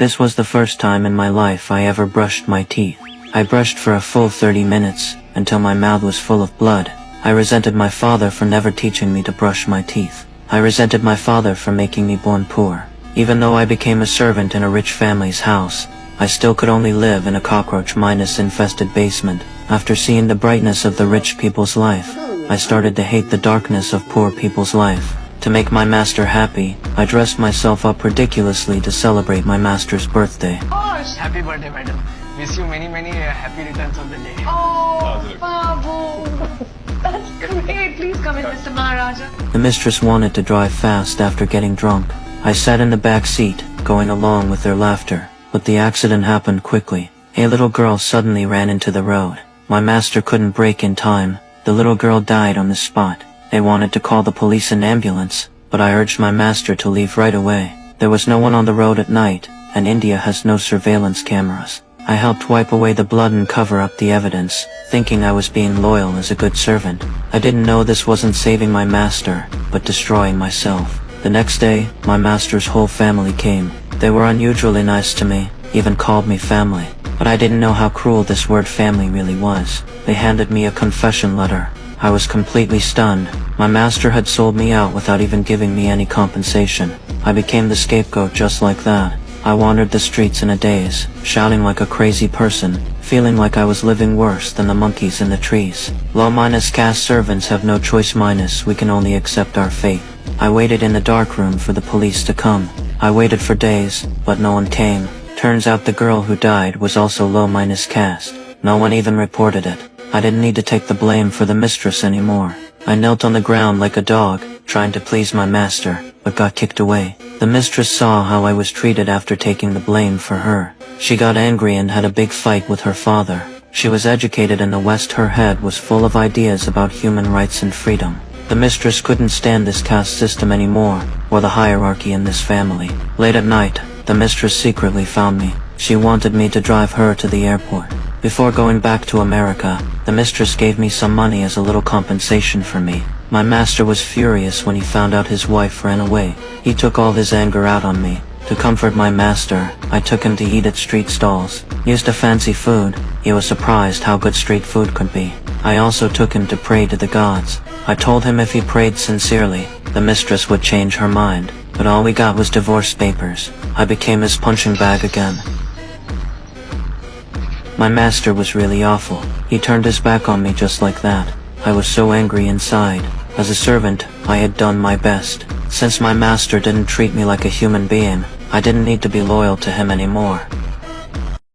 This was the first time in my life I ever brushed my teeth. I brushed for a full 30 minutes, until my mouth was full of blood. I resented my father for never teaching me to brush my teeth. I resented my father for making me born poor. Even though I became a servant in a rich family's house, I still could only live in a cockroach-infested basement. After seeing the brightness of the rich people's life, I started to hate the darkness of poor people's life. To make my master happy, I dressed myself up ridiculously to celebrate my master's birthday. Happy birthday, madam. Wish you many happy returns of the day. Oh, Babu. That's great. Please come in, Mr. Maharaja. The mistress wanted to drive fast after getting drunk. I sat in the back seat, going along with their laughter. But the accident happened quickly. A little girl suddenly ran into the road. My master couldn't brake in time. The little girl died on the spot. They wanted to call the police and ambulance, but I urged my master to leave right away. There was no one on the road at night, and India has no surveillance cameras. I helped wipe away the blood and cover up the evidence, thinking I was being loyal as a good servant. I didn't know this wasn't saving my master, but destroying myself. The next day, my master's whole family came. They were unusually nice to me, even called me family. But I didn't know how cruel this word family really was. They handed me a confession letter. I was completely stunned. My master had sold me out without even giving me any compensation. I became the scapegoat just like that. I wandered the streets in a daze, shouting like a crazy person, feeling like I was living worse than the monkeys in the trees. Low-caste servants have no choice minus, we can only accept our fate. I waited in the dark room for the police to come. I waited for days, but no one came. Turns out the girl who died was also low-caste. No one even reported it. I didn't need to take the blame for the mistress anymore. I knelt on the ground like a dog, trying to please my master, but got kicked away. The mistress saw how I was treated after taking the blame for her. She got angry and had a big fight with her father. She was educated in the West. Her head was full of ideas about human rights and freedom. The mistress couldn't stand this caste system anymore, or the hierarchy in this family. Late at night, the mistress secretly found me. She wanted me to drive her to the airport. Before going back to America, the mistress gave me some money as a little compensation for me. My master was furious when he found out his wife ran away. He took all his anger out on me. To comfort my master, I took him to eat at street stalls. Used to fancy food. He was surprised how good street food could be. I also took him to pray to the gods. I told him if he prayed sincerely, the mistress would change her mind. But all we got was divorce papers. I became his punching bag again. My master was really awful. He turned his back on me just like that. I was so angry inside. As a servant, I had done my best. Since my master didn't treat me like a human being, I didn't need to be loyal to him anymore.